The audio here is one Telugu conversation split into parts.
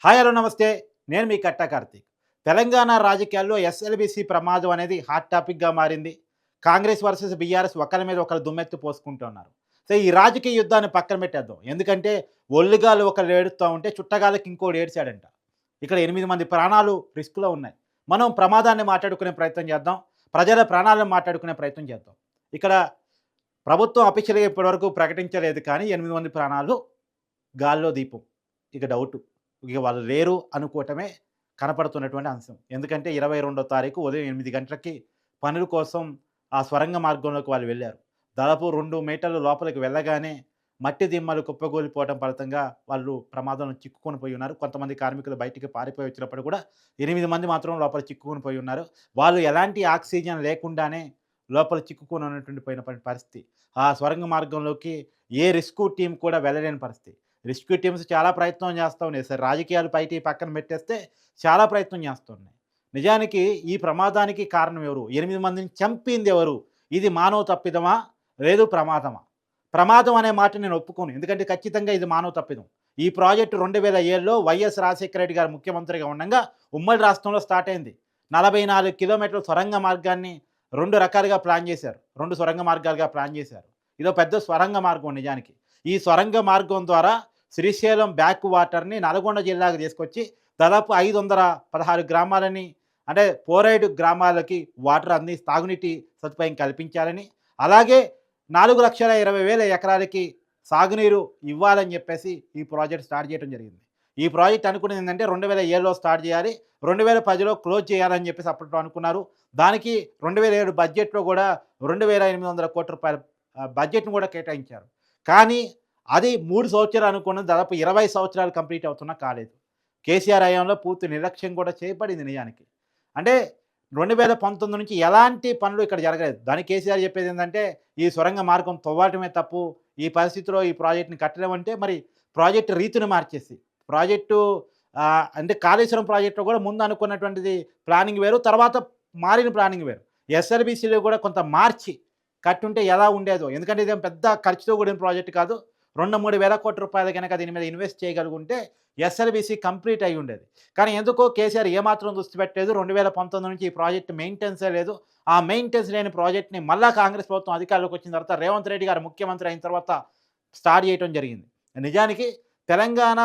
హాయ్ హలో నమస్తే. నేను మీ కట్టా కార్తీక్. తెలంగాణ రాజకీయాల్లో ఎస్ఎల్బీసీ ప్రమాదం అనేది హాట్ టాపిక్‌గా మారింది. కాంగ్రెస్ వర్సెస్ బీఆర్ఎస్ ఒకళ్ళ మీద ఒకళ్ళు దుమ్మెత్తి పోసుకుంటూ ఉన్నారు. సో, ఈ రాజకీయ యుద్ధాన్ని పక్కన పెట్టేద్దాం. ఎందుకంటే ఒళ్ళుగాలు ఒకళ్ళు ఏడుస్తా ఉంటే చుట్టగాలికి ఇంకోడు ఏడిచాడంట. ఇక్కడ 8 మంది ప్రాణాలు రిస్క్‌లో ఉన్నాయి. మనం ప్రమాదాన్ని మాట్లాడుకునే ప్రయత్నం చేద్దాం. ప్రజల ప్రాణాలను మాట్లాడుకునే ప్రయత్నం చేద్దాం. ఇక్కడ ప్రభుత్వం అఫీషియల్‌గా ఇప్పటివరకు ప్రకటించలేదు కానీ 8 మంది ప్రాణాలు గాల్లో దీపం. ఇక డౌటు. ఇక వాళ్ళు లేరు అనుకోవటమే కనపడుతున్నటువంటి అంశం. ఎందుకంటే 22 తారీఖు ఉదయం 8 గంటలకి పనుల కోసం ఆ స్వరంగ మార్గంలోకి వాళ్ళు వెళ్లారు. దాదాపు 2 మీటర్ల లోపలికి వెళ్ళగానే మట్టి దిమ్మలు కుప్పగూలిపోవడం ఫలితంగా వాళ్ళు ప్రమాదంలో చిక్కుకొని పోయి ఉన్నారు. కొంతమంది కార్మికులు బయటికి పారిపోయి వచ్చినప్పుడు కూడా 8 మంది మాత్రం లోపల చిక్కుకొని పోయి ఉన్నారు. వాళ్ళు ఎలాంటి ఆక్సిజన్ లేకుండానే లోపల చిక్కుకొని ఉన్నటువంటి పోయినటువంటి పరిస్థితి. ఆ స్వరంగ మార్గంలోకి ఏ రెస్క్యూ టీమ్ కూడా వెళ్ళలేని పరిస్థితి. రెస్క్యూ టీమ్స్ చాలా ప్రయత్నం చేస్తా ఉన్నాయి. సరే రాజకీయాలు బయటికి పక్కన పెట్టేస్తే చాలా ప్రయత్నం చేస్తున్నాయి. నిజానికి ఈ ప్రమాదానికి కారణం ఎవరు? 8 మందిని చంపింది ఎవరు? ఇది మానవ తప్పిదమా? లేదు ప్రమాదమా? ప్రమాదం అనే మాట నేను ఒప్పుకోను. ఎందుకంటే ఖచ్చితంగా ఇది మానవ తప్పిదం. ఈ ప్రాజెక్టు 2007లో వైఎస్ రాజశేఖర రెడ్డి గారు ముఖ్యమంత్రిగా ఉండంగా ఉమ్మడి రాష్ట్రంలో స్టార్ట్ అయింది. 44 కిలోమీటర్ల సొరంగ మార్గాన్ని 2 రకాలుగా ప్లాన్ చేశారు. 2 సొరంగ మార్గాలుగా ప్లాన్ చేశారు. ఇదో పెద్ద సొరంగ మార్గం నిజానికి. ఈ సొరంగ మార్గం ద్వారా శ్రీశైలం బ్యాక్ వాటర్‌ని నల్గొండ జిల్లాకు తీసుకొచ్చి దాదాపు 516 గ్రామాలని అంటే పోరైడ్ గ్రామాలకి వాటర్ తాగునీటి సదుపాయం కల్పించాలని, అలాగే 4,20,000 ఎకరాలకి సాగునీరు ఇవ్వాలని చెప్పేసి ఈ ప్రాజెక్ట్ స్టార్ట్ చేయడం జరిగింది. ఈ ప్రాజెక్ట్ అనుకున్నది ఏంటంటే 2007లో స్టార్ట్ చేయాలి. 2010లో క్లోజ్ చేయాలని చెప్పేసి అప్పట్లో అనుకున్నారు. దానికి 2007 బడ్జెట్‌లో కూడా 2,800 కోట్ల రూపాయల బడ్జెట్‌ను కూడా కేటాయించారు. కానీ అది 3 సంవత్సరాలు అనుకున్నది దాదాపు 20 సంవత్సరాలు కంప్లీట్ అవుతున్నా కాలేదు. కేసీఆర్ హయాంలో పూర్తి నిర్లక్ష్యం కూడా చేయబడింది నిజానికి. అంటే 2019 నుంచి ఎలాంటి పనులు ఇక్కడ జరగలేదు. దానికి కేసీఆర్ చెప్పేది ఏంటంటే ఈ సొరంగ మార్గం తవ్వటమే తప్పు. ఈ పరిస్థితిలో ఈ ప్రాజెక్ట్‌ని కట్టలేమంటే మరి ప్రాజెక్ట్ రీతిని మార్చేసి ప్రాజెక్టు అంటే కాళేశ్వరం ప్రాజెక్ట్‌లో కూడా ముందు అనుకున్నటువంటిది ప్లానింగ్ వేరు. తర్వాత మారిన ప్లానింగ్ వేరు. ఎస్ఆర్‌బీసీలో కూడా కొంత మార్చి కట్టుంటే ఎలా ఉండేదో. ఎందుకంటే ఇదేం పెద్ద ఖర్చుతో కూడిన ప్రాజెక్ట్ కాదు. 2, 3 వేల కోట్ల రూపాయలు గనక దీని మీద ఇన్వెస్ట్ చేయగలిగుంటే ఎస్ఎల్బీసీ కంప్లీట్ అయ్యి ఉండేది. కానీ ఎందుకో కేసీఆర్ ఏమాత్రం దృష్టి పెట్టలేదు. 2019 నుంచి ఈ ప్రాజెక్ట్ మెయింటెన్సే లేదు. ఆ మెయింటెన్స్ లేని ప్రాజెక్ట్‌ని మళ్ళా కాంగ్రెస్ ప్రభుత్వం అధికారంలోకి వచ్చిన తర్వాత రేవంత్ రెడ్డి గారు ముఖ్యమంత్రి అయిన తర్వాత స్టార్ట్ చేయడం జరిగింది. నిజానికి తెలంగాణ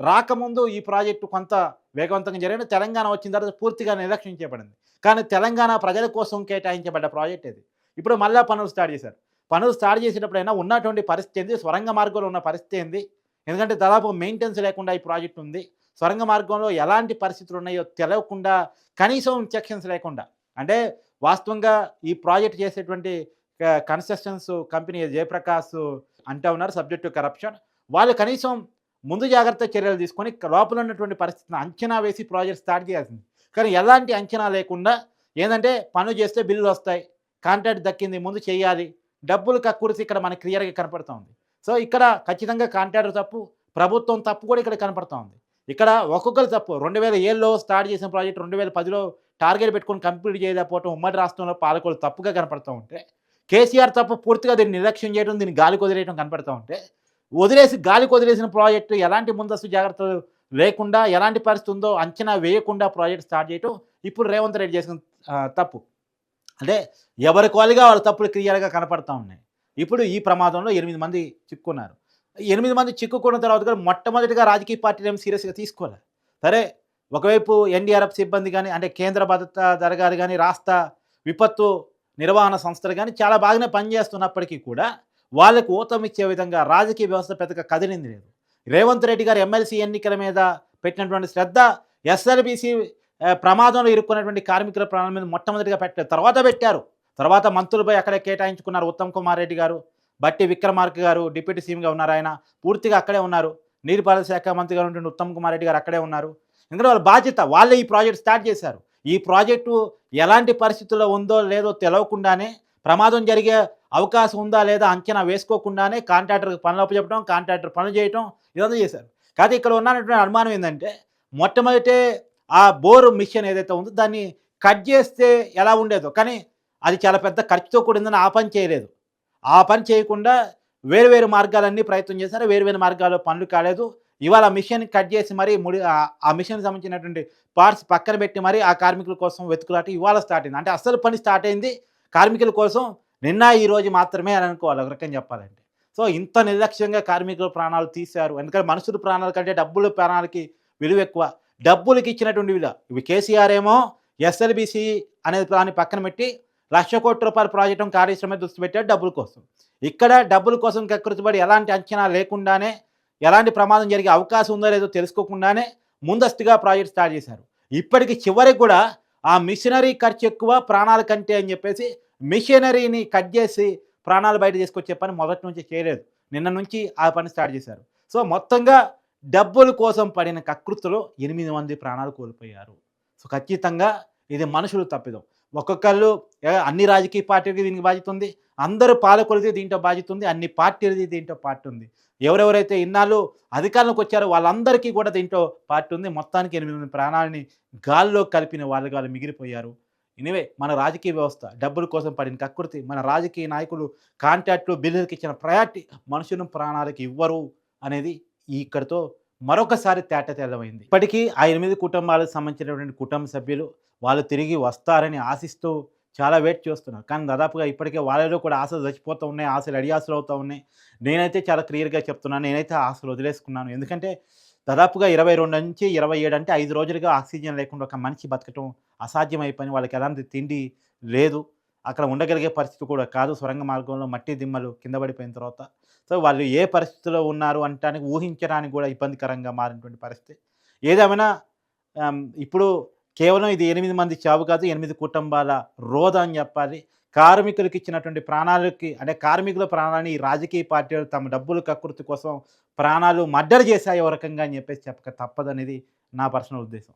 రాకముందు ఈ ప్రాజెక్టు కొంత వేగవంతంగా జరిగిన తెలంగాణ వచ్చిన తర్వాత పూర్తిగా నిర్లక్ష్యం చేయబడింది. కానీ తెలంగాణ ప్రజల కోసం కేటాయించబడ్డ ప్రాజెక్ట్ ఇది. ఇప్పుడు మళ్ళా పనులు స్టార్ట్ చేశారు. పనులు స్టార్ట్ చేసేటప్పుడైనా ఉన్నటువంటి పరిస్థితి ఏంది? సొరంగ మార్గంలో ఉన్న పరిస్థితి ఏంది? ఎందుకంటే దాదాపు మెయింటెనెన్స్ లేకుండా ఈ ప్రాజెక్ట్ ఉంది. సొరంగ మార్గంలో ఎలాంటి పరిస్థితులు ఉన్నాయో తెలవకుండా కనీసం ఇన్స్ట్రక్షన్స్ లేకుండా అంటే వాస్తవంగా ఈ ప్రాజెక్ట్ చేసేటువంటి కన్స్ట్రక్షన్స్ కంపెనీ జయప్రకాష్ అంటా ఉన్నారు సబ్జెక్ట్ టు కరప్షన్. వాళ్ళు కనీసం ముందు జాగ్రత్త చర్యలు తీసుకొని లోపల ఉన్నటువంటి పరిస్థితిని అంచనా వేసి ప్రాజెక్ట్ స్టార్ట్ చేయాల్సింది. కానీ ఎలాంటి అంచనా లేకుండా ఏందంటే పనులు చేస్తే బిల్లులు వస్తాయి. కాంట్రాక్ట్ దక్కింది ముందు చేయాలి. డబ్బులు కక్కుర్తి ఇక్కడ మనకు క్లియర్‌గా కనపడతా ఉంది. సో, ఇక్కడ ఖచ్చితంగా కాంట్రాక్టర్ తప్పు, ప్రభుత్వం తప్పు కూడా ఇక్కడ కనపడతా ఉంది. ఇక్కడ ఒక్కొక్కరి తప్పు 2007లో స్టార్ట్ చేసిన ప్రాజెక్ట్ 2010లో టార్గెట్ పెట్టుకొని కంప్లీట్ చేయలేకపోవడం ఉమ్మడి రాష్ట్రంలో పాలకులు తప్పుగా కనపడతా ఉంటే, కేసీఆర్ తప్పు పూర్తిగా దీన్ని నిర్లక్ష్యం చేయడం, దీన్ని గాలికి వదిలేయడం కనపడతా ఉంటే, గాలికి వదిలేసిన ప్రాజెక్టు ఎలాంటి ముందస్తు జాగ్రత్తలు లేకుండా, ఎలాంటి పరిస్థితి ఉందో అంచనా వేయకుండా ప్రాజెక్ట్ స్టార్ట్ చేయటం ఇప్పుడు రేవంత్ రెడ్డి చేసిన తప్పు. అంటే ఎవరికి వాళ్ళుగా వాళ్ళ తప్పులు క్లియర్‌గా కనపడతా ఉన్నాయి. ఇప్పుడు ఈ ప్రమాదంలో 8 మంది చిక్కుకున్నారు. 8 మంది చిక్కుకున్న తర్వాత కూడా మొట్టమొదటిగా రాజకీయ పార్టీలు ఏమి సీరియస్‌గా తీసుకోలే. సరే ఒకవైపు ఎన్డీఆర్ఎఫ్ సిబ్బంది గాని, అంటే కేంద్ర భద్రతా దళాలు గాని, రాష్ట్ర విపత్తు నిర్వహణ సంస్థలు గాని చాలా బాగానే పనిచేస్తున్నప్పటికీ కూడా వాళ్ళకి ఊతమిచ్చే విధంగా రాజకీయ వ్యవస్థ పెద్దగా కదిలింది లేదు. రేవంత్ రెడ్డి గారు ఎమ్మెల్సీ ఎన్నికల మీద పెట్టినటువంటి శ్రద్ధ ఎస్ఎల్బీసీ ప్రమాదంలో ఇరుక్కున్నటువంటి కార్మికుల ప్రాణాల మీద మొట్టమొదటిగా పెట్టారు. తర్వాత పెట్టారు. తర్వాత మంత్రులపై అక్కడే కేటాయించుకున్నారు. ఉత్తమ్ కుమార్ రెడ్డి గారు, బట్టి విక్రమార్క గారు డిప్యూటీ సీఎంగా ఉన్నారు. ఆయన పూర్తిగా అక్కడే ఉన్నారు. నీటిపారుదల శాఖ మంత్రిగా ఉన్నటువంటి ఉత్తమ్ కుమార్ రెడ్డి గారు అక్కడే ఉన్నారు. ఎందుకంటే వాళ్ళ బాధ్యత. వాళ్ళే ఈ ప్రాజెక్ట్ స్టార్ట్ చేశారు. ఈ ప్రాజెక్టు ఎలాంటి పరిస్థితుల్లో ఉందో లేదో తెలవకుండానే ప్రమాదం జరిగే అవకాశం ఉందా లేదా అంచనా వేసుకోకుండానే కాంట్రాక్టర్‌కి పనులు అప్పచెప్పడం, కాంట్రాక్టర్ పనులు చేయటం ఇదంతా చేశారు. కాకపోతే ఇక్కడ ఉన్నటువంటి అనుమానం ఏందంటే మొట్టమొదటే ఆ బోరు మిషన్ ఏదైతే ఉందో దాన్ని కట్ చేస్తే ఎలా ఉండేదో, కానీ అది చాలా పెద్ద ఖర్చుతో కూడిందని ఆ పని చేయలేదు. ఆ పని చేయకుండా వేరు వేరు మార్గాలన్నీ ప్రయత్నం చేశారు. వేరు వేరు మార్గాల్లో పనులు కాలేదు. ఇవాళ మిషన్ కట్ చేసి మరి ఆ మిషన్‌కి సంబంధించినటువంటి పార్ట్స్ పక్కన పెట్టి మరి ఆ కార్మికుల కోసం వెతుకులాట ఇవాళ స్టార్ట్ అయింది. అంటే అసలు పని స్టార్ట్ అయింది కార్మికుల కోసం నిన్న, ఈరోజు మాత్రమే అని అనుకోవాలి ఒక రకంగా చెప్పాలంటే. సో, ఇంత నిర్లక్ష్యంగా కార్మికుల ప్రాణాలు తీశారు. ఎందుకంటే మనుషుల ప్రాణాల కంటే డబ్బుల ప్రాణాలకి విలువెక్కువ. డబ్బులకి ఇచ్చినటువంటి విలువ. ఇవి కేసీఆర్ ఏమో ఎస్ఎల్‌బీసీ అనే దాన్ని పక్కన పెట్టి ₹1,00,00,000 ప్రాజెక్టు కార్యాచరణ మీద దృష్టి పెట్టాడు డబ్బుల కోసం. ఇక్కడ డబ్బుల కోసం కక్కుర్తిపడి ఎలాంటి అంచనా లేకుండానే, ఎలాంటి ప్రమాదం జరిగే అవకాశం ఉందో లేదో తెలుసుకోకుండానే ముందస్తుగా ప్రాజెక్ట్ స్టార్ట్ చేశారు. ఇప్పటికి చివరికి కూడా ఆ మిషనరీ ఖర్చు ఎక్కువ ప్రాణాల కంటే అని చెప్పేసి మిషనరీని కట్ చేసి ప్రాణాలు బయట తీసుకొచ్చే పని మొదటి నుంచి చేయలేదు. నిన్న నుంచి ఆ పని స్టార్ట్ చేశారు. సో, మొత్తంగా డబ్బుల కోసం పడిన కకృతిలో 8 మంది ప్రాణాలు కోల్పోయారు. సో, ఖచ్చితంగా ఇది మనుషులు తప్పిదం. ఒక్కొక్కళ్ళు అన్ని రాజకీయ పార్టీలకి దీనికి బాధ్యత ఉంది. అందరు పాలకులది దీంట్లో బాధ్యత ఉంది. అన్ని పార్టీలది దీంట్లో పార్ట్ ఉంది. ఎవరెవరైతే ఇన్నాళ్ళు అధికారంలోకి వచ్చారో వాళ్ళందరికీ కూడా దీంట్లో పార్ట్ ఉంది. మొత్తానికి 8 మంది ప్రాణాలని గాల్లో కలిపిన వాళ్ళు మిగిలిపోయారు. ఎనివే మన రాజకీయ వ్యవస్థ డబ్బుల కోసం పడిన కకృతి, మన రాజకీయ నాయకులు కాంట్రాక్ట్‌లు, బిల్లులకి ఇచ్చిన ప్రయారిటీ మనుషుల ప్రాణాలకి ఇవ్వరు అనేది ఇక్కడితో మరొకసారి తేటతెల్లమైంది. ఇప్పటికీ ఆ 8 కుటుంబాలకు సంబంధించినటువంటి కుటుంబ సభ్యులు వాళ్ళు తిరిగి వస్తారని ఆశిస్తూ చాలా వెయిట్ చేస్తున్నారు. కానీ దాదాపుగా ఇప్పటికే వాళ్ళలో కూడా ఆశలు చచ్చిపోతూ ఉన్నాయి. ఆశలు అడియాసలు అవుతూ ఉన్నాయి. నేనైతే చాలా క్లియర్‌గా చెప్తున్నాను. నేనైతే ఆశలు వదిలేసుకున్నాను. ఎందుకంటే దాదాపుగా 22-27 అంటే 5 రోజులుగా ఆక్సిజన్ లేకుండా ఒక మనిషి బతకటం అసాధ్యమైపోయింది. వాళ్ళకి ఎలాంటి తిండి లేదు. అక్కడ ఉండగలిగే పరిస్థితి కూడా కాదు. సొరంగ మార్గంలో మట్టి దిమ్మలు కింద పడిపోయిన తర్వాత. సో, వాళ్ళు ఏ పరిస్థితిలో ఉన్నారు అనటానికి ఊహించడానికి కూడా ఇబ్బందికరంగా మారినటువంటి పరిస్థితి. ఏదేమైనా ఇప్పుడు కేవలం ఇది 8 మంది చావు కాదు, 8 కుటుంబాల రోద అని చెప్పాలి. కార్మికులకి ఇచ్చినటువంటి ప్రాణాలకి అంటే కార్మికుల ప్రాణాన్ని ఈ రాజకీయ పార్టీలు తమ డబ్బుల కకృతి కోసం ప్రాణాలు మర్డర్ చేశాయి ఓ రకంగా అని చెప్పేసి చెప్పక తప్పదనేది నా పర్సనల్ ఉద్దేశం.